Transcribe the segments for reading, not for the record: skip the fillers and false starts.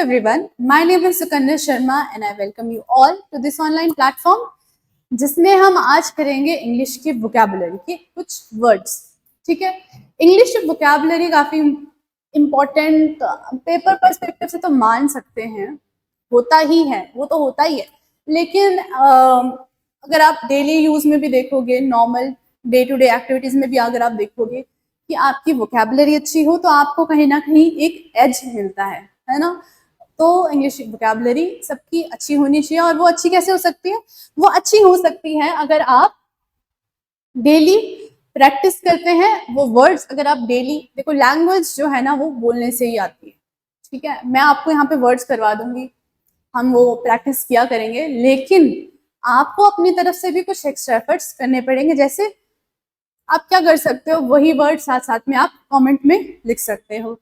everyone, my name is Sukanya Sharma and I welcome you all to this online platform जिसमें हम आज करेंगे English की vocabulary के कुछ वर्ड्स। ठीक है, इंग्लिश की वोकैबुलरी काफी इम्पोर्टेंट पेपर पर्सपेक्टिव से तो मान सकते हैं, होता ही है, वो तो होता ही है, लेकिन अगर आप डेली यूज में भी देखोगे, normal day to day activities में भी अगर आप देखोगे कि आपकी वोकैबुलरी अच्छी हो तो आपको कहीं ना कहीं एक एज मिलता है ना। तो इंग्लिश वोकैबुलरी सबकी अच्छी होनी चाहिए। और वो अच्छी कैसे हो सकती है? वो अच्छी हो सकती है अगर आप डेली प्रैक्टिस करते हैं वो वर्ड्स। अगर आप डेली देखो, लैंग्वेज जो है ना वो बोलने से ही आती है। ठीक है, मैं आपको यहाँ पे वर्ड्स करवा दूंगी, हम वो प्रैक्टिस किया करेंगे, लेकिन आपको अपनी तरफ से भी कुछ एक्स्ट्रा एफर्ट्स करने पड़ेंगे। जैसे आप क्या कर सकते हो, वही वर्ड साथ साथ में आप कमेंट में लिख सकते हो।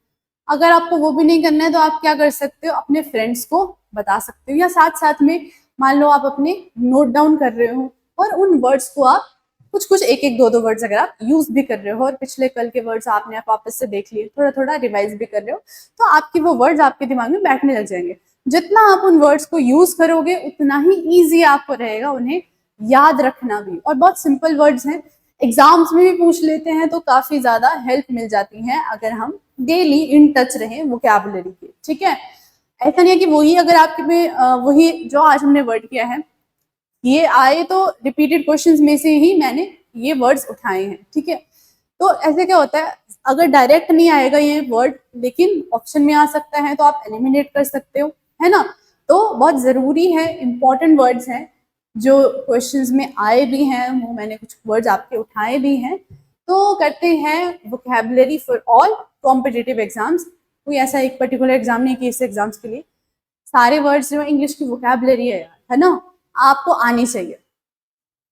अगर आपको वो भी नहीं करना है तो आप क्या कर सकते हो, अपने फ्रेंड्स को बता सकते हो, या साथ साथ में मान लो आप अपने नोट डाउन कर रहे हो और उन वर्ड्स को आप कुछ कुछ एक एक दो वर्ड्स अगर आप यूज भी कर रहे हो और पिछले कल के वर्ड्स आपने आप वापस से देख लिए, थोड़ा थोड़ा रिवाइज भी कर रहे हो, तो आपकी वो वर्ड्स आपके दिमाग में बैठने लग जाएंगे। जितना आप उन वर्ड्स को यूज करोगे उतना ही ईजी आपको रहेगा उन्हें याद रखना भी। और बहुत सिंपल वर्ड्स हैं, एग्जाम्स में भी पूछ लेते हैं तो काफी ज्यादा हेल्प मिल जाती है अगर हम डेली इन टच रहे वोकैबुलरी के। ठीक है, ऐसा नहीं है कि वही अगर आपके में वही जो आज हमने वर्ड किया है ये आए तो रिपीटेड क्वेश्चंस में से ही मैंने ये वर्ड्स उठाए हैं। ठीक है, तो ऐसे क्या होता है, अगर डायरेक्ट नहीं आएगा ये वर्ड लेकिन ऑप्शन में आ सकता है तो आप एलिमिनेट कर सकते हो, है ना। तो बहुत जरूरी है, इंपॉर्टेंट वर्ड्स हैं जो क्वेश्चंस में आए भी हैं, वो मैंने कुछ वर्ड्स आपके उठाए भी हैं। तो करते हैं vocabulary for all competitive exams. कोई ऐसा एक पर्टिकुलर एग्जाम नहीं कि इस एग्जाम्स के लिए सारे वर्ड्स जो इंग्लिश की वोकैबुलरी है ना, आपको आनी चाहिए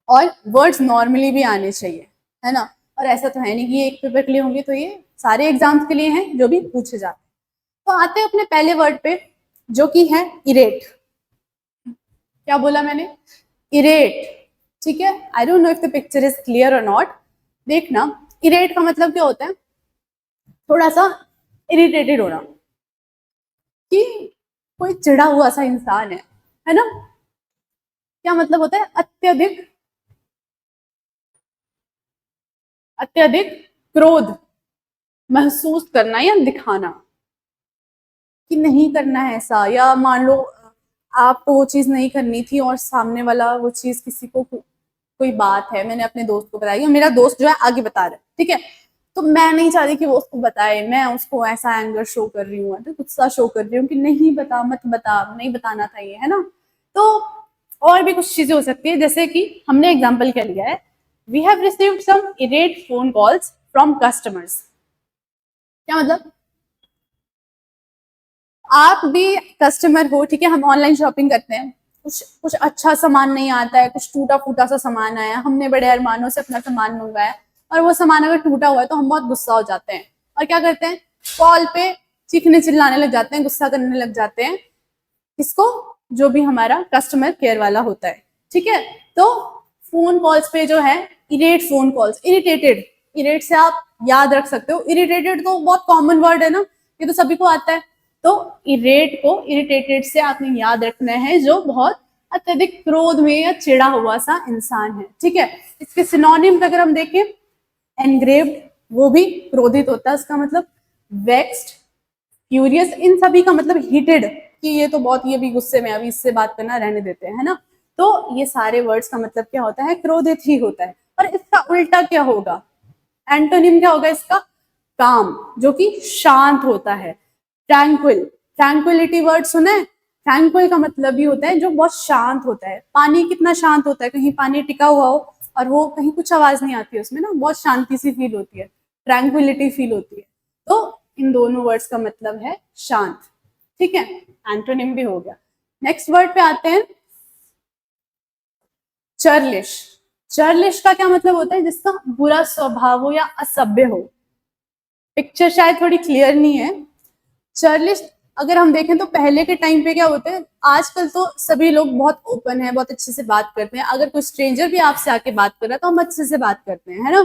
और वर्ड्स नॉर्मली भी आने चाहिए, है ना। और ऐसा तो है नहीं कि एक पेपर के लिए होंगे, तो ये सारे एग्जाम्स के लिए हैं जो भी पूछे जाते हैं। तो आते हैं अपने पहले वर्ड पे जो कि है इरेट। क्या बोला मैंने? इरेट। ठीक है, I don't know if the picture is clear और नॉट। देखना, इरेट का मतलब क्या होता है? थोड़ा सा इरिटेटेड होना, कि कोई चिढ़ा हुआ सा इंसान है ना। क्या मतलब होता है? अत्यधिक अत्यधिक क्रोध महसूस करना या दिखाना कि नहीं करना है ऐसा, या मान लो आपको वो चीज नहीं करनी थी और सामने वाला वो चीज किसी को, कोई बात है मैंने अपने दोस्त को बताई और मेरा दोस्त जो है आगे बता रहा है, ठीक है, तो मैं नहीं चाहती कि वो उसको बताए, मैं उसको ऐसा एंगर शो कर रही हूँ, तो गुस्सा शो कर रही हूँ कि नहीं बता, मत बता, नहीं बताना था ये, है ना। तो और भी कुछ चीजें हो सकती है, जैसे कि हमने एग्जाम्पल क्या लिया है, we have received some irate phone calls from customers. क्या मतलब? आप भी कस्टमर हो, ठीक है, हम ऑनलाइन शॉपिंग करते हैं, कुछ कुछ अच्छा सामान नहीं आता है, कुछ टूटा फूटा सा सामान आया, हमने बड़े अरमानों से अपना सामान मंगवाया और वो सामान अगर टूटा हुआ है तो हम बहुत गुस्सा हो जाते हैं और क्या करते हैं, कॉल पे चीखने चिल्लाने लग जाते हैं, गुस्सा करने लग जाते हैं। किसको? जो भी हमारा कस्टमर केयर वाला होता है। ठीक है, तो फोन कॉल्स पे जो है इरेट फोन कॉल्स, इरिटेटेड, इरेट से आप याद रख सकते हो। इरिटेटेड तो बहुत कॉमन वर्ड है ना, ये तो सभी को आता है। तो इरेट को इरिटेटेड से आपने याद रखना है, जो बहुत अत्यधिक क्रोध में या चिड़ा हुआ सा इंसान है। ठीक है, इसके सिनोनिम्स अगर हम देखें, एनग्रेव्ड, वो भी क्रोधित होता है, उसका मतलब वेक्स्ड, फ्यूरियस, इन सभी का मतलब हीटेड, कि ये तो बहुत, ये भी गुस्से में, अभी इससे बात करना रहने देते हैं, है ना। तो ये सारे वर्ड्स का मतलब क्या होता है? क्रोधित ही होता है। और इसका उल्टा क्या होगा? एंटोनिम क्या होगा इसका? काम, जो कि शांत होता है। ट्रैंक्विल, ट्रैंक्विलिटी वर्ड सुना है? ट्रैंक्विल का मतलब भी होता है जो बहुत शांत होता है। पानी कितना शांत होता है, कहीं पानी टिका हुआ हो और वो कहीं कुछ आवाज नहीं आती है उसमें ना, बहुत शांति सी फील होती है, ट्रैंक्विलिटी फील होती है। तो इन दोनों वर्ड्स का मतलब है शांत। ठीक है, एंटोनिम भी हो गया। नेक्स्ट वर्ड पे आते हैं, चर्लिश। चर्लिश का क्या मतलब होता है? जिसका बुरा स्वभाव हो या असभ्य हो। पिक्चर शायद थोड़ी क्लियर नहीं है। चर्लिश अगर हम देखें तो पहले के टाइम पे क्या होता है, आजकल तो सभी लोग बहुत ओपन है, बहुत अच्छे से बात करते हैं, अगर कोई स्ट्रेंजर भी आपसे आके बात कर रहा है तो हम अच्छे से बात करते हैं, है ना।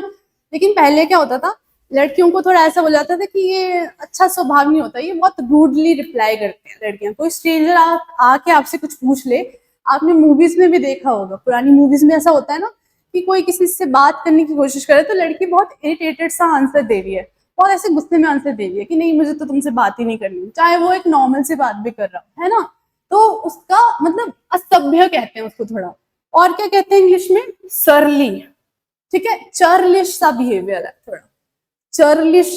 लेकिन पहले क्या होता था, लड़कियों को थोड़ा ऐसा बोल जाता था कि ये अच्छा स्वभाव नहीं होता, ये बहुत रूडली रिप्लाई करते हैं लड़कियां। कोई स्ट्रेंजर आके आपसे कुछ पूछ ले, आपने मूवीज में भी देखा होगा, पुरानी मूवीज में ऐसा होता है ना कि कोई किसी से बात करने की कोशिश करे तो लड़की बहुत इरिटेटेड सा आंसर दे रही है, और ऐसे गुस्से में आंसर दे रही है कि नहीं मुझे तो तुमसे बात ही नहीं करनी, चाहे वो एक नॉर्मल सी बात भी कर रहा हो, है ना। तो उसका मतलब असभ्य कहते हैं उसको थोड़ा। और क्या कहते हैं इंग्लिश में? सरली, ठीक है, चर्लिश सा बिहेवियर है थोड़ा, चर्लिश,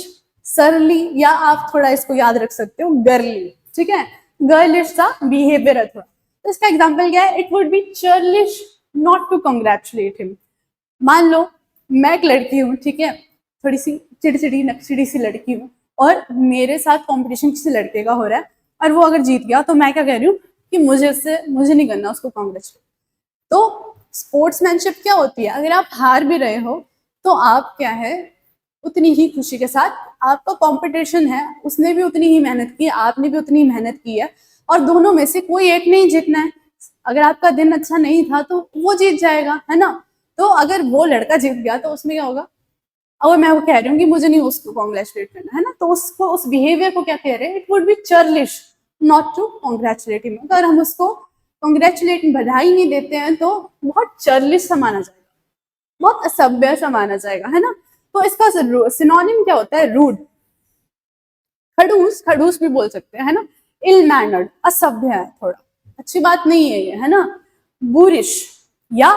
सरली, या आप थोड़ा इसको याद रख सकते हो गर्ली, ठीक है, गर्लिश सा बिहेवियर है थोड़ा। तो इसका एग्जाम्पल क्या है? It would be churlish not to congratulate him. मान लो मैं एक लड़की हूँ, ठीक है, थोड़ी सी चिड़चिड़ी नक्चिड़ी सी लड़की हूँ, और मेरे साथ कंपटीशन किसी लड़के का हो रहा है और वो अगर जीत गया तो मैं क्या कह रही हूँ कि मुझे नहीं करना उसको कांग्रेचुलेट। तो स्पोर्ट्समैनशिप क्या होती है? अगर आप हार भी रहे हो तो आप क्या है उतनी ही खुशी के साथ, आपका कंपटीशन है, उसने भी उतनी ही मेहनत की है, आपने भी उतनी ही मेहनत की है, और दोनों में से कोई एक नहीं जीतना है। अगर आपका दिन अच्छा नहीं था तो वो जीत जाएगा, है ना। तो अगर वो लड़का जीत गया तो उसमें क्या होगा? अगर मैं वो कह रही हूँ कि मुझे नहीं उसको कॉन्ग्रेचुलेट करना, है ना, तो उसको उस बिहेवियर को क्या कह रहे हैं? It would be churlish not to congratulate him. अगर हम उसको कॉन्ग्रेचुलेट बधाई नहीं देते हैं तो बहुत चर्लिश सा माना जाएगा, बहुत असभ्य सा माना जाएगा, है ना। तो इसका सिनोनिम क्या होता है? रूड, खड़ूस, खड़ूस भी बोल सकते हैं, है ना। इल मैनर्ड, असभ्य है थोड़ा, अच्छी बात नहीं है ये, है ना। बुरिश या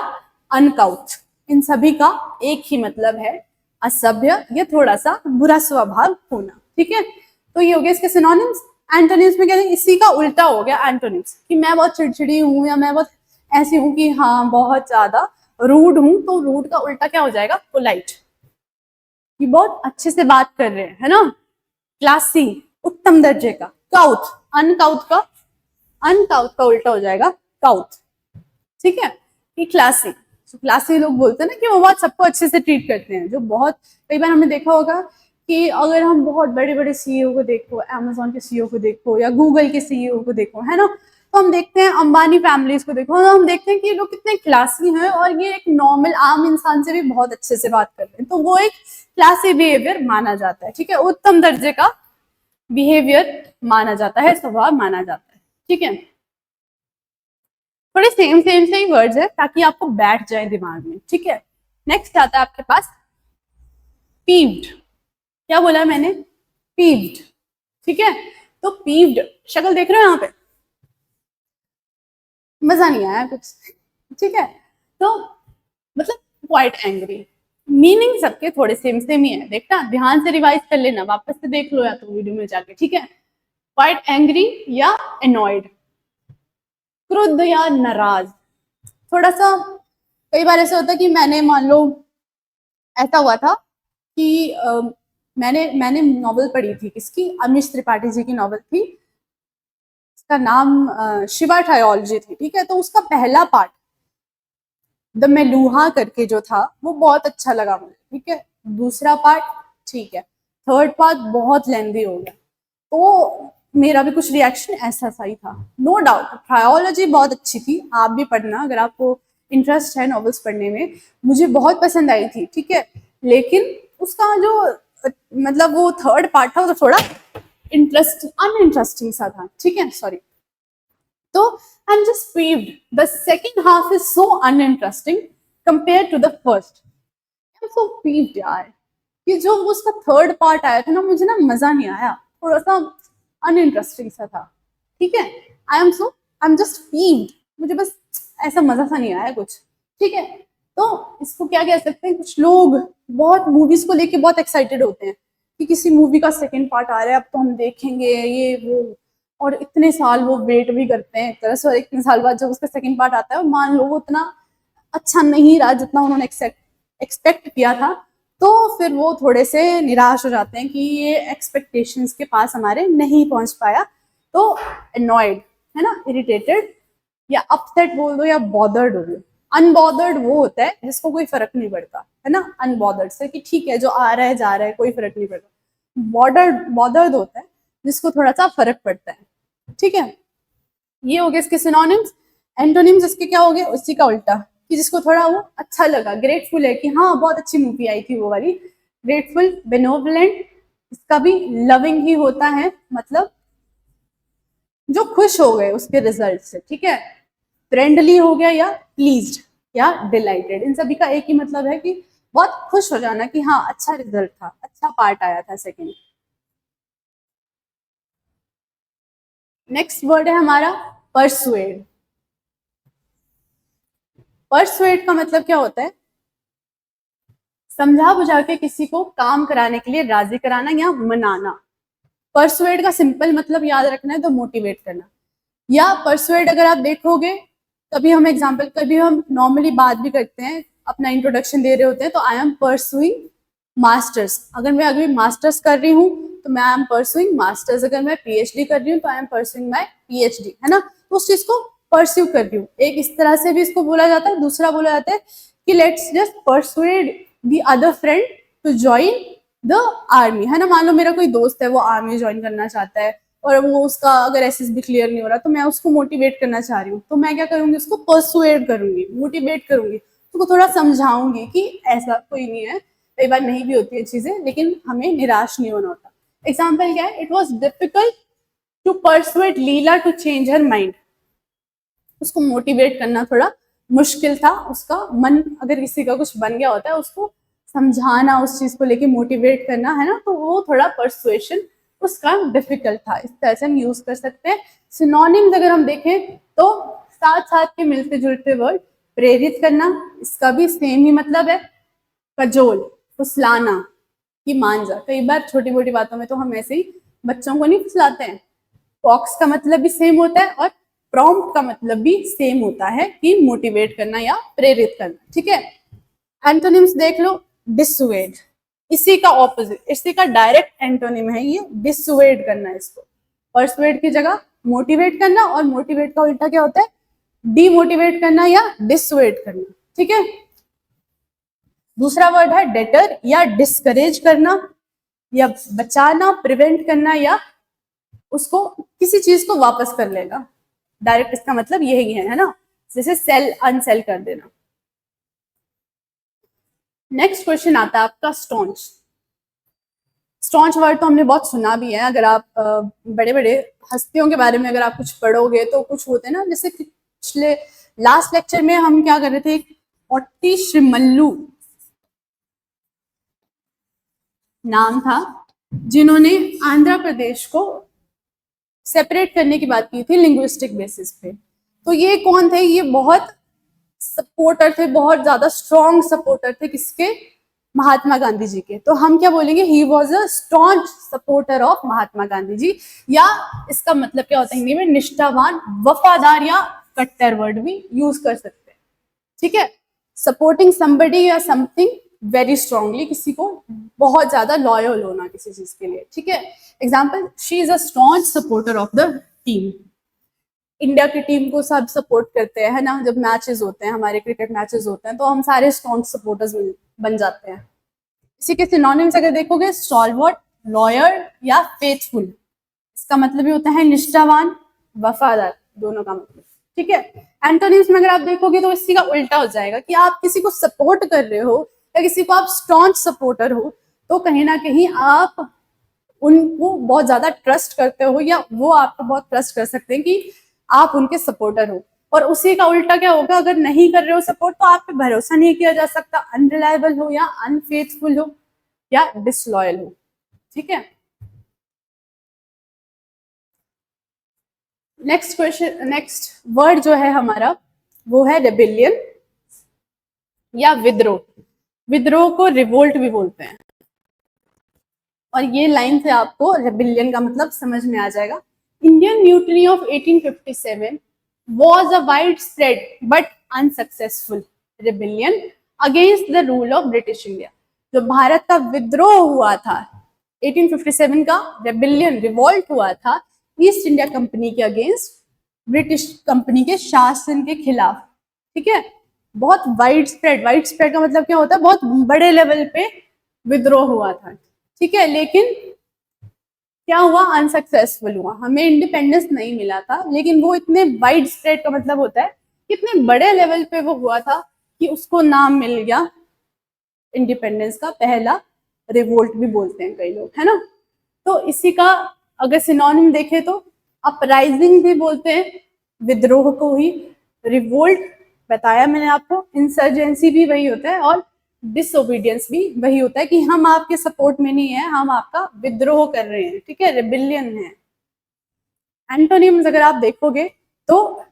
अनकाउथ, इन सभी का एक ही मतलब है, असभ्य या थोड़ा सा बुरा स्वभाव होना, ठीक है। तो ये हो गया इसके सिनोनिम्स। एंटोनिम्स में क्या है? इसी का उल्टा हो गया एंटोनिम्स, कि मैं बहुत चिड़चिड़ी हूँ या मैं बहुत ऐसी हूँ कि हाँ बहुत ज्यादा रूड हूँ, तो रूड का उल्टा क्या हो जाएगा? पोलाइट, कि बहुत अच्छे से बात कर रहे हैं, है ना। क्लासी, उत्तम दर्जे का। काउथ, अनकाउथ का उल्टा हो जाएगा काउथ, ठीक है। कि क्लासी, तो क्लासी लोग बोलते हैं ना कि वो बहुत सबको अच्छे से ट्रीट करते हैं, जो बहुत कई बार हमने देखा होगा कि अगर हम बहुत बड़े बड़े सीईओ को देखो, अमेजोन के सीईओ को देखो या गूगल के सीईओ को देखो, है ना, तो हम देखते हैं अंबानी फैमिलीज को देखो, तो हम देखते हैं कि ये लोग कितने क्लासी हैं और ये एक नॉर्मल आम इंसान से भी बहुत अच्छे से बात कर रहे हैं, तो वो एक क्लासी बिहेवियर माना जाता है, ठीक है, उत्तम दर्जे का बिहेवियर माना जाता है, स्वभाव माना जाता है, ठीक है। थोड़े सेम सेम से ही वर्ड्स है ताकि आपको बैठ जाए दिमाग में, ठीक है। नेक्स्ट आता है आपके पास पीव्ड। क्या बोला मैंने? पीव्ड, ठीक है। तो पीव्ड शक्ल देख रहे हो यहाँ पे, मजा नहीं आया कुछ, ठीक है। तो मतलब क्वाइट एंग्री, मीनिंग सबके थोड़े सेम सेम ही है, देखना ध्यान से रिवाइज कर लेना, वापस से देख लो या तो वीडियो में जाके, ठीक है। क्वाइट एंग्री या एनॉयड, क्रुद्ध या नाराज, थोड़ा सा। कई बार ऐसा होता है कि मैंने मान लो ऐसा हुआ था कि मैंने मैंने नॉवल पढ़ी थी, किसकी? अमीश त्रिपाठी जी की नॉवल थी, उसका नाम शिवा ट्रायोलॉजी थी, ठीक है। तो उसका पहला पार्ट द मेलूहा करके जो था वो बहुत अच्छा लगा मुझे, ठीक है। दूसरा पार्ट ठीक है, थर्ड पार्ट बहुत लेंदी हो गया, तो मेरा भी कुछ रिएक्शन ऐसा सा ही था। नो डाउट ट्रायोलॉजी बहुत अच्छी थी, आप भी पढ़ना अगर आपको इंटरेस्ट है नॉवेल्स पढ़ने में, मुझे बहुत पसंद आई थी, ठीक है। लेकिन उसका जो मतलब वो थर्ड पार्ट था वो तो थोड़ा अनइंटरेस्टिंग सा था, ठीक है, सॉरी। तो I am just peeved. The second half is so uninteresting compared to the first. I'm so peeved यार, कि जो उसका थर्ड पार्ट आया था ना, मुझे ना मजा नहीं आया, थोड़ा सा अनइंटरेस्टिंग सा था, ठीक है। आई एम जस्ट peeved, मुझे बस ऐसा मजा सा नहीं आया कुछ, ठीक है। तो इसको क्या कह सकते हैं? कुछ लोग बहुत मूवीज को लेके बहुत एक्साइटेड होते हैं कि किसी मूवी का सेकंड पार्ट आ रहा है, अब तो हम देखेंगे ये वो, और इतने साल वो वेट भी करते हैं एक तरह से, और इतने साल बाद जब उसका सेकंड पार्ट आता है और मान लो वो उतना अच्छा नहीं रहा जितना उन्होंने एक्सपेक्ट किया था, तो फिर वो थोड़े से निराश हो जाते हैं कि ये एक्सपेक्टेशंस के पास हमारे नहीं पहुंच पाया, तो अनॉयड, है ना, इरिटेटेड या अपसेट बोल दो या बॉदर्ड हो दो। अनबॉदर्ड वो होता है जिसको कोई फर्क नहीं पड़ता, है ना, अनबॉदर्ड से कि ठीक है जो आ रहा है जा रहा है कोई फर्क नहीं पड़ता। बॉदर्ड होता है जिसको थोड़ा सा फर्क पड़ता है, ठीक है। ये हो गए इसके सिनोनिम्स। एंटोनिम्स इसके क्या हो गए? उसी का उल्टा, कि जिसको थोड़ा वो अच्छा लगा, ग्रेटफुल है कि हाँ बहुत अच्छी मूवी आई थी वो वाली, ग्रेटफुल, बेनोवलेंट, इसका भी लविंग ही होता है, मतलब जो खुश हो गए उसके रिजल्ट से, ठीक है। फ्रेंडली हो गया या प्लीज्ड या डिलाइटेड, इन सभी का एक ही मतलब है कि बहुत खुश हो जाना कि हाँ अच्छा रिजल्ट था, अच्छा पार्ट आया था सेकंड। नेक्स्ट वर्ड है हमारा परसुएड। परसुएड का मतलब क्या होता है? समझा बुझा के किसी को काम कराने के लिए राजी कराना या मनाना। परसुएड का सिंपल मतलब याद रखना है तो मोटिवेट करना। या परसुएड अगर आप देखोगे, कभी हम नॉर्मली बात भी करते हैं, अपना इंट्रोडक्शन दे रहे होते हैं, तो आई एम परसुइंग मास्टर्स। अगर मैं अभी मास्टर्स कर रही हूँ तो मैं आई एम परसुइंग मास्टर्स। अगर मैं पीएचडी कर रही हूँ तो I am pursuing my PhD, है ना। तो उस चीज को परस्यू कर रही हूँ, एक इस तरह से भी इसको बोला जाता है। दूसरा बोला जाता है कि let's just persuade the other friend to join the army, है ना। मान लो मेरा कोई दोस्त है, वो आर्मी ज्वाइन करना चाहता है और वो उसका अगर एसएसबी क्लियर नहीं हो रहा, तो मैं उसको मोटिवेट करना चाह रही हूँ, तो मैं क्या करूंगी, उसको परसुएड करूंगी, मोटिवेट करूंगी, उसको थोड़ा समझाऊंगी कि ऐसा कोई नहीं है, कई बार नहीं भी होती है चीजें, लेकिन हमें निराश नहीं होना होता। एग्जाम्पल क्या है? It was difficult to persuade Leela to change her mind. उसको मोटिवेट करना थोड़ा मुश्किल था, उसका मन, अगर किसी का कुछ बन गया होता है, उसको समझाना, उस चीज को लेके मोटिवेट करना, है ना, तो वो थोड़ा परसुएशन उसका डिफिकल्ट था। इस तरह से हम यूज कर सकते हैं। सिनोनिम्स अगर हम देखें तो साथ साथ के मिलते जुलते वर्ड, प्रेरित करना, इसका भी सेम ही मतलब है। कजोल, फुसलाना, कि मान जा। कई बार छोटी मोटी बातों में तो हम ऐसे ही बच्चों को नहीं फुसलाते हैं। पॉक्स का मतलब भी सेम होता है और प्रॉम्प्ट का मतलब भी सेम होता है कि मोटिवेट करना या प्रेरित करना, ठीक है। एंटोनिम्स देख लो, डिसुएड, इसी का ऑपोजिट, इसी का डायरेक्ट एंटोनिम है ये, डिसुएड करना। इसको परसुएड की जगह मोटिवेट करना, और मोटिवेट का उल्टा क्या होता है? डीमोटिवेट करना या डिसुएड करना, ठीक है। दूसरा वर्ड है डेटर, या डिस्करेज करना, या बचाना, प्रिवेंट करना, या उसको किसी चीज को वापस कर लेना। डायरेक्ट इसका मतलब यही है ना, जैसे सेल अनसेल कर देना। नेक्स्ट क्वेश्चन आता है आपका स्टॉन्च। स्टॉन्च वर्ड तो हमने बहुत सुना भी है। अगर आप बड़े बड़े हस्तियों के बारे में अगर आप कुछ पढ़ोगे तो कुछ होते हैं ना, जैसे पिछले लास्ट लेक्चर में हम क्या कर रहे थे, ओट्टी श्रीमल्लू नाम था, जिन्होंने आंध्र प्रदेश को सेपरेट करने की बात की थी लिंग्विस्टिक बेसिस पे। तो ये कौन थे? ये बहुत सपोर्टर थे, बहुत ज्यादा स्ट्रॉन्ग सपोर्टर थे, किसके? महात्मा गांधी जी के। तो हम क्या बोलेंगे, he was a staunch supporter of Mahatma Gandhi ji, या इसका मतलब क्या होता है हिंदी में, निष्ठावान, वफादार, या कट्टर वर्ड भी यूज कर सकते हैं, ठीक है। सपोर्टिंग समबडी या समथिंग वेरी स्ट्रांगली, किसी को बहुत ज्यादा लॉयल होना किसी चीज के लिए, ठीक है। Example, she is a strong supporter of the team. India की टीम को सब सपोर्ट करते हैं, है ना। जब मैचेस होते हैं, हमारे क्रिकेट मैचेस होते हैं, तो हम सारे स्ट्रॉन्ग सपोर्टर्स बन जाते हैं। इसी के सिनोनिम्स अगर देखोगे, स्टॉलवर्ट, लॉयल, या फेथफुल, इसका मतलब ये होता है निष्ठावान, वफादार, दोनों का मतलब, ठीक है। एंटोनिम्स में अगर आप देखोगे तो इसी का उल्टा हो जाएगा, कि आप किसी को सपोर्ट कर रहे हो या किसी को आप स्ट्रॉन्ग सपोर्टर हो, तो कहीं ना कहीं आप उनको बहुत ज्यादा ट्रस्ट करते हो, या वो आपको बहुत ट्रस्ट कर सकते हैं कि आप उनके सपोर्टर हो। और उसी का उल्टा क्या होगा, अगर नहीं कर रहे हो सपोर्ट, तो आप पे भरोसा नहीं किया जा सकता, अनरिलायबल हो, या अनफेथफुल हो, या डिसलॉयल हो, ठीक है। नेक्स्ट क्वेश्चन, नेक्स्ट वर्ड जो है हमारा, वो है रेबिलियन या विद्रोह। विद्रोह को रिवोल्ट भी बोलते हैं, और ये लाइन से आपको रेबिलियन का मतलब समझ में आ जाएगा। Indian mutiny of 1857 was a widespread but unsuccessful rebellion against the rule of British India। जो भारत का विद्रोह हुआ था 1857 का, रेबिलियन, रिवॉल्ट हुआ था ईस्ट इंडिया कंपनी के अगेंस्ट, ब्रिटिश कंपनी के शासन के खिलाफ, ठीक है। बहुत वाइड स्प्रेड, वाइड स्प्रेड का मतलब क्या होता है, बहुत बड़े लेवल पे विद्रोह हुआ था, ठीक है। लेकिन क्या हुआ, अनसक्सेसफुल हुआ, हमें इंडिपेंडेंस नहीं मिला था। लेकिन वो इतने वाइड स्प्रेड का मतलब होता है कितने बड़े लेवल पे वो हुआ था कि उसको नाम मिल गया इंडिपेंडेंस का पहला रिवोल्ट भी बोलते हैं कई लोग, है ना। तो इसी का अगर सिनोनिम देखें तो अपराइजिंग भी बोलते हैं, विद्रोह को ही। रिवोल्ट बताया मैंने आपको, इंसर्जेंसी भी वही होता है, और डिसओबीडियंस भी वही होता है कि हम आपके सपोर्ट में नहीं है, हम आपका विद्रोह कर रहे हैं, ठीक है, रिबिलियन है। एंटोनिम्स अगर आप देखोगे तो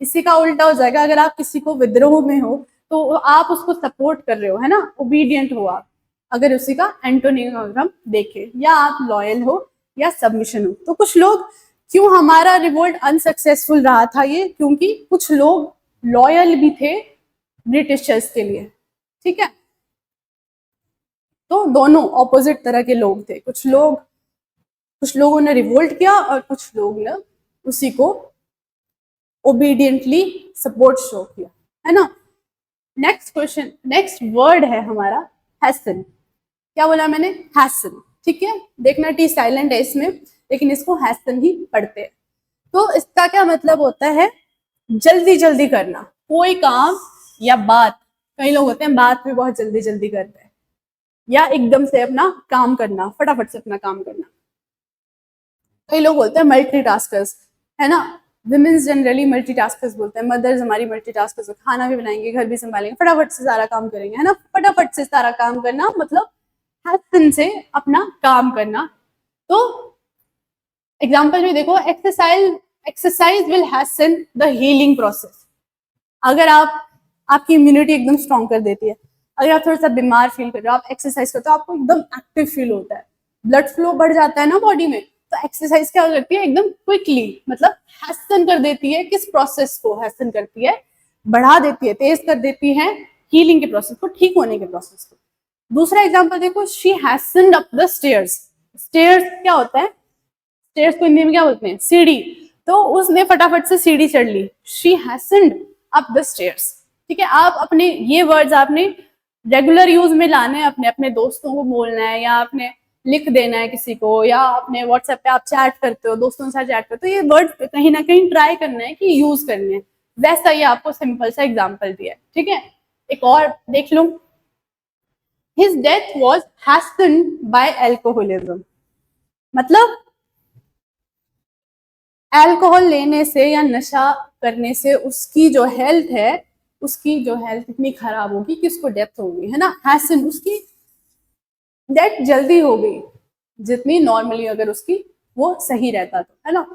इसी का उल्टा हो जाएगा। अगर आप किसी को विद्रोह में हो तो आप उसको सपोर्ट कर रहे हो, है ना, ओबीडियंट हो आप, अगर उसी का एंटोनिम अगर हम देखें, या आप लॉयल हो या सबमिशन हो। तो कुछ लोग, क्यों हमारा रिवोल्ट अनसक्सेसफुल रहा था ये, क्योंकि कुछ लोग लॉयल भी थे ब्रिटिशर्स के लिए, ठीक है। तो दोनों ऑपोजिट तरह के लोग थे, कुछ लोगों ने रिवोल्ट किया और कुछ लोग ने उसी को ओबीडियंटली सपोर्ट शो किया, है ना। नेक्स्ट क्वेश्चन, नेक्स्ट वर्ड है हमारा हैसन। क्या बोला मैंने, हैसन, ठीक है। देखना टी साइलेंट है इसमें, लेकिन इसको हैसन ही पढ़ते हैं। तो इसका क्या मतलब होता है, जल्दी जल्दी करना कोई काम या बात। कई लोग होते हैं बात में बहुत जल्दी जल्दी करते हैं, या एकदम से अपना काम करना, फटाफट से अपना काम करना। कई लोग बोलते हैं मल्टीटास्कर्स, है ना। विमेन्स जनरली मल्टीटास्कर्स बोलते हैं, मदर्स हमारी मल्टीटास्कर्स, खाना भी बनाएंगे, घर भी संभालेंगे, फटाफट से सारा काम करेंगे, है ना। फटाफट से सारा काम करना मतलब हैसन से अपना काम करना। तो एग्जाम्पल भी देखो, exercise will Hesson the healing process. अगर आपकी इम्यूनिटी एकदम स्ट्रॉन्ग कर देती है। अगर आप थोड़ा सा बीमार फील कर रहे हो, आप एक्सरसाइज करते हो, आपको एकदम एक्टिव फील होता है, ब्लड फ्लो बढ़ जाता है ना बॉडी में। तो एक्सरसाइज क्या करती है, एकदम क्विकली, मतलब हैसन कर देती है, किस प्रोसेस को हैसन करती है, बढ़ा देती है, तेज कर देती है हीलिंग के प्रोसेस को, ठीक होने के प्रोसेस को। दूसरा एग्जाम्पल देखो, she hastened up the stairs. Stairs क्या होता है, स्टेयर्स को हिंदी में क्या बोलते हैं, सीढ़ी। तो उसने फटाफट से सीढ़ी चढ़ ली, she hastened up the stairs, ठीक है। आप अपने ये वर्ड्स आपने रेगुलर यूज में लाने हैं, अपने अपने दोस्तों को बोलना है, या आपने लिख देना है किसी को, या अपने व्हाट्सएप पे आप चैट करते हो, दोस्तों के साथ चैट करते हो, ये वर्ड कहीं ना कहीं ट्राई करना है कि यूज करने हैं। वैसा ही आपको सिंपल सा एग्जाम्पल दिया है, ठीक है। एक और देख लो, his death was hastened by alcoholism. मतलब अल्कोहल लेने से या नशा करने से उसकी जो हेल्थ है, उसकी जो हेल्थ इतनी खराब होगी कि उसको डेथ होगी, है ना। हैसन, उसकी डेथ जल्दी हो गई जितनी नॉर्मली अगर उसकी वो सही रहता तो, है ना।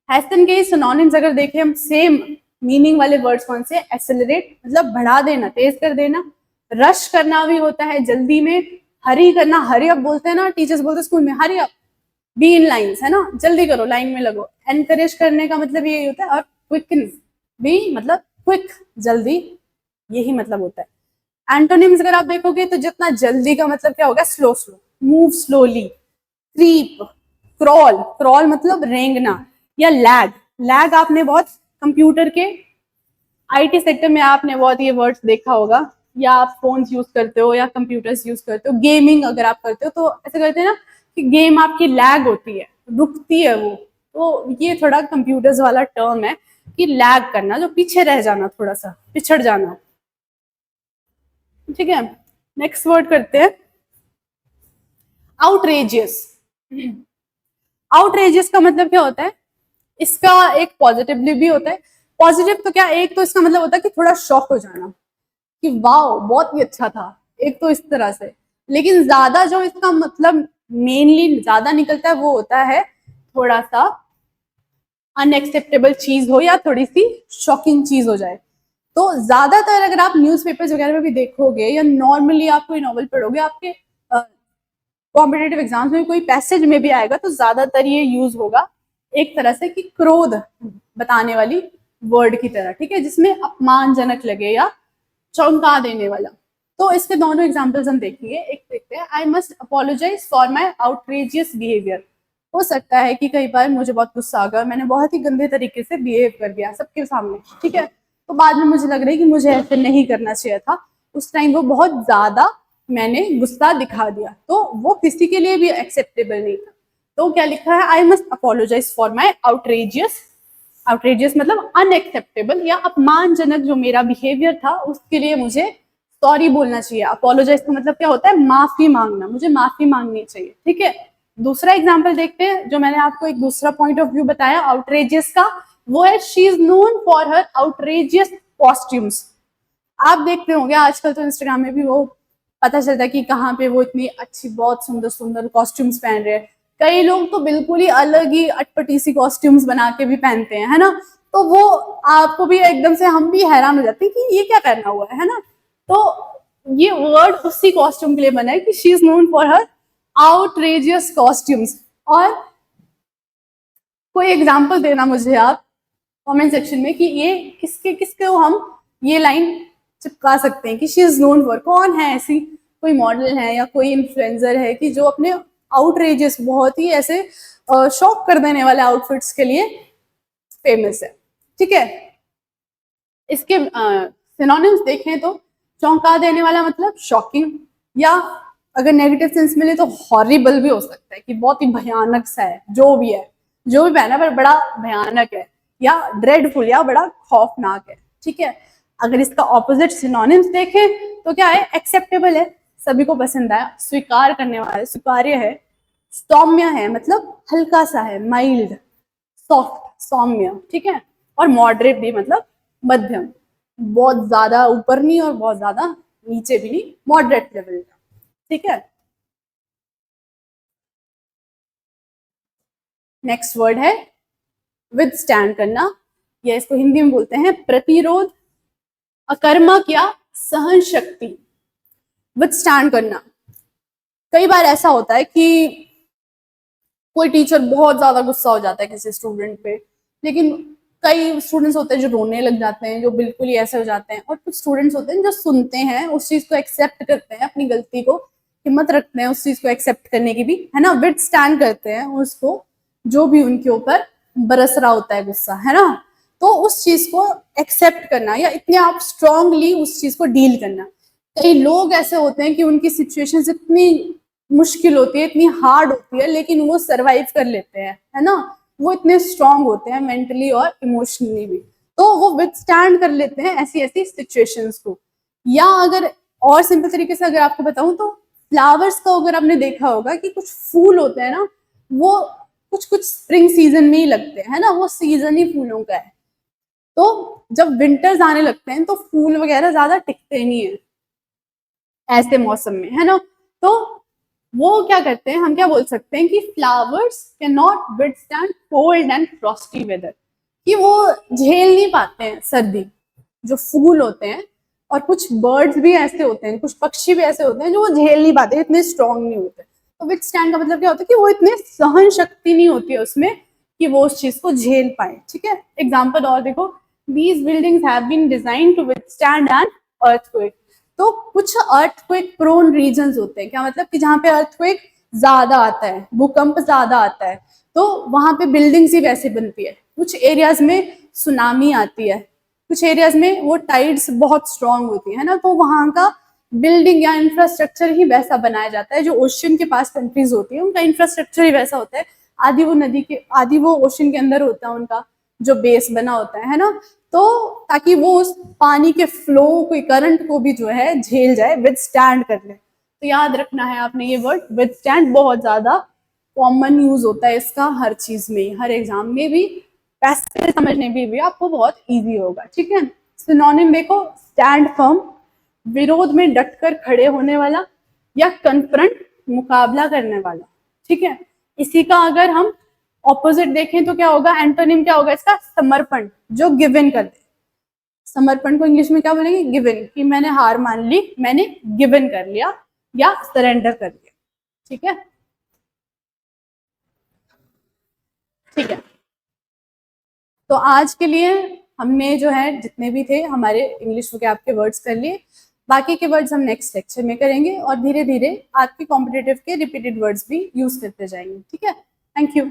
हैसन के सिनोनिम्स अगर देखें हम, सेम मीनिंग वाले वर्ड्स कौन से, एक्सेलरेट मतलब बढ़ा देना, तेज कर देना, रश करना भी होता है जल्दी में, हरी करना, हरी अप बोलते हैं ना, टीचर्स बोलते हैं स्कूल में, hurry up, be in lines, है ना, जल्दी करो, लाइन में लगो। एनकरेज करने का मतलब यही होता है, और क्विकन भी मतलब क्विक, जल्दी, यही मतलब होता है। एंटोनिम्स अगर आप देखोगे तो जितना जल्दी का मतलब क्या होगा, slow slow, move slowly, creep, crawl, crawl मतलब रेंगना, या लैग। लैग आपने बहुत कंप्यूटर के आईटी सेक्टर में आपने बहुत ये वर्ड्स देखा होगा, या आप फोन यूज करते हो या कंप्यूटर्स यूज करते हो, गेमिंग अगर आप करते हो तो ऐसे करते हैं ना कि गेम आपकी लैग होती है, रुकती है वो। तो ये थोड़ा कंप्यूटर्स वाला टर्म है कि लैग करना, जो पीछे रह जाना, थोड़ा सा पिछड़ जाना, ठीक है। नेक्स्ट वर्ड करते हैं आउटरेजियस। आउटरेजियस का मतलब क्या होता है, इसका एक पॉजिटिवली भी होता है। पॉजिटिव तो क्या, एक तो इसका मतलब होता है कि थोड़ा शॉक हो जाना कि वाओ बहुत ही अच्छा था, एक तो इस तरह से। लेकिन ज्यादा जो इसका मतलब मेनली ज्यादा निकलता है वो होता है थोड़ा सा अनएक्सेप्टेबल चीज हो, या थोड़ी सी शॉकिंग चीज हो जाए। तो ज्यादातर अगर आप न्यूज़पेपर्स वगैरह में भी देखोगे, या नॉर्मली आप कोई नॉवल पढ़ोगे, आपके कॉम्पिटेटिव एग्जाम्स में कोई पैसेज में भी आएगा, तो ज्यादातर ये यूज होगा एक तरह से कि क्रोध बताने वाली वर्ड की तरह, ठीक है, जिसमें अपमानजनक लगे या चौंका देने वाला। तो इसके दोनों एग्जाम्पल्स हम देखेंगे। एक देखते हैं, I must apologize for my outrageous behaviour. हो सकता है कि कई बार मुझे बहुत गुस्सा आ गया, मैंने बहुत ही गंदे तरीके से बिहेव कर दिया सबके सामने, ठीक है। तो बाद में मुझे लग रहा है कि मुझे ऐसे नहीं करना चाहिए था, उस टाइम वो बहुत ज्यादा मैंने गुस्सा दिखा दिया, तो वो किसी के लिए भी एक्सेप्टेबल नहीं था। तो क्या लिखा है, I must apologize for my outrageous, outrageous मतलब अनएक्सेप्टेबल या अपमानजनक जो मेरा बिहेवियर था उसके लिए मुझे सॉरी बोलना चाहिए। अपोलोजाइज का मतलब क्या होता है, माफी मांगना, मुझे माफी मांगनी चाहिए, ठीक है। दूसरा एग्जाम्पल देखते हैं, जो मैंने आपको एक दूसरा पॉइंट ऑफ व्यू बताया आउटरेजियस का, वो है she is known for her outrageous costumes. आप देखते होंगे आजकल तो इंस्टाग्राम में भी वो पता चलता है कि कहाँ पे वो इतनी अच्छी बहुत सुंदर सुंदर कॉस्ट्यूम्स पहन रहे हैं। कई लोग तो बिल्कुल ही अलग ही अटपटी सी कॉस्ट्यूम्स बना के भी पहनते हैं, है ना। तो वो आपको भी एकदम से, हम भी हैरान हो जाते हैं कि ये क्या करना हुआ है ना। तो ये वर्ड उसी कॉस्ट्यूम के लिए बना है कि she is known for her outrageous costumes. और कोई एग्जाम्पल देना मुझे आप कमेंट सेक्शन में कि ये किसके किसके हम ये लाइन चिपका सकते हैं कि शी इज नोन फॉर, कौन है ऐसी, कोई मॉडल है या कोई इन्फ्लुएंसर है कि जो अपने आउटरेजियस, बहुत ही ऐसे शॉक कर देने वाले आउटफिट्स के लिए फेमस है, ठीक है। इसके सिनोनिम्स देखें तो चौंका देने वाला मतलब शॉकिंग, या अगर नेगेटिव सेंस में ले तो हॉरिबल भी हो सकता है कि बहुत ही भयानक सा है, जो भी है, जो भी पहना पर बड़ा भयानक है, या ड्रेडफुल, या बड़ा खौफनाक है, ठीक है। अगर इसका ऑपोजिट सिनोनिम्स देखें तो क्या है, एक्सेप्टेबल है, सभी को पसंद आया, स्वीकार करने वाला, स्वीकार्य है, सौम्य है मतलब हल्का सा है, माइल्ड, सॉफ्ट, सौम्य, ठीक है। और मॉडरेट भी मतलब मध्यम, बहुत ज्यादा ऊपर नहीं और बहुत ज्यादा नीचे भी नहीं, मॉडरेट लेवल का, ठीक है। नेक्स्ट वर्ड है विदस्टैंड करना, या इसको हिंदी में बोलते हैं प्रतिरोध, अकर्मक या सहन शक्ति। विदस्टैंड करना, कई बार ऐसा होता है कि कोई टीचर बहुत ज्यादा गुस्सा हो जाता है किसी स्टूडेंट पे, लेकिन कई स्टूडेंट्स होते हैं जो रोने लग जाते हैं, जो बिल्कुल ही ऐसे हो जाते हैं, और कुछ स्टूडेंट्स होते हैं जो सुनते हैं, उस चीज को एक्सेप्ट करते हैं, अपनी गलती को, हिम्मत रखते हैं उस चीज को एक्सेप्ट करने की भी, है ना, विद स्टैंड करते हैं उसको, जो भी उनके ऊपर बरस रहा होता है गुस्सा, है ना। तो उस चीज को एक्सेप्ट करना, या इतने आप स्ट्रांगली उस चीज को डील करना। कई लोग ऐसे होते हैं कि उनकी सिचुएशन इतनी मुश्किल होती है, इतनी हार्ड होती है, लेकिन वो सरवाइव कर लेते हैं, है ना। वो इतने स्ट्रांग होते हैं मेंटली और इमोशनली भी, तो वो विदस्टैंड कर लेते हैं ऐसी ऐसी सिचुएशंस को। या अगर और सिंपल तरीके से अगर आपको बताऊं तो फ्लावर्स का अगर आपने देखा होगा कि कुछ फूल होते हैं ना, वो कुछ कुछ स्प्रिंग सीजन में ही लगते हैं, है ना, वो सीजन ही फूलों का है। तो जब विंटर्स आने लगते हैं तो फूल वगैरह ज्यादा टिकते नहीं है ऐसे मौसम में, है ना। तो वो क्या करते हैं, हम क्या बोल सकते हैं कि flowers can not withstand cold and frosty weather, कि वो झेल नहीं पाते हैं सर्दी, जो फूल होते हैं। और कुछ बर्ड्स भी ऐसे होते हैं, कुछ पक्षी भी ऐसे होते हैं जो वो झेल नहीं पाते, इतने स्ट्रांग नहीं होते। तो विदस्टैंड का मतलब क्या होता है कि वो इतने सहन शक्ति नहीं होती है उसमें कि वो उस चीज को झेल पाए, ठीक है। एग्जाम्पल और देखो, these buildings have been designed to withstand an earthquake. तो कुछ अर्थक्वेक प्रोन रीजन्स होते हैं, क्या मतलब कि जहाँ पे अर्थक्वेक ज्यादा आता है, भूकंप ज्यादा आता है, तो वहां पे बिल्डिंग्स ही वैसे बनती है। कुछ एरियाज में सुनामी आती है, कुछ एरियाज में वो टाइड्स बहुत स्ट्रांग होती है ना, तो वहां का बिल्डिंग या इंफ्रास्ट्रक्चर ही वैसा बनाया जाता है। जो ओशन के पास कंट्रीज होती है उनका इंफ्रास्ट्रक्चर ही वैसा होता है, आधी वो नदी के, आधी वो ओशन के अंदर होता है उनका जो बेस बना होता है ना। तो ताकि वो उस पानी के फ्लो, कोई करंट को भी जो है झेल जाए, विद स्टैंड कर ले। तो याद रखना है आपने ये वर्ड विद स्टैंड, बहुत ज्यादा कॉमन यूज होता है इसका हर चीज में, हर एग्जाम में भी, पैसे समझने में भी आपको बहुत इजी होगा, ठीक है। सिनोनिम देखो, स्टैंड फर्म, विरोध में डटकर खड़े होने वाला, या कन्फ्रंट, मुकाबला करने वाला, ठीक है। इसी का अगर हम ऑपोजिट देखें तो क्या होगा, एंटोनिम क्या होगा इसका, समर्पण, जो गिवन कर दे। समर्पण को इंग्लिश में क्या बोलेंगे, गिवन, कि मैंने हार मान ली, मैंने गिवन कर लिया या सरेंडर कर लिया, ठीक है। ठीक है, तो आज के लिए हमने जो है जितने भी थे हमारे इंग्लिश वोकैब के वर्ड्स कर लिए, बाकी के वर्ड्स हम नेक्स्ट लेक्चर में करेंगे, और धीरे धीरे आपके कॉम्पिटिटिव के रिपीटेड वर्ड्स भी यूज करते जाएंगे, ठीक है। Thank you.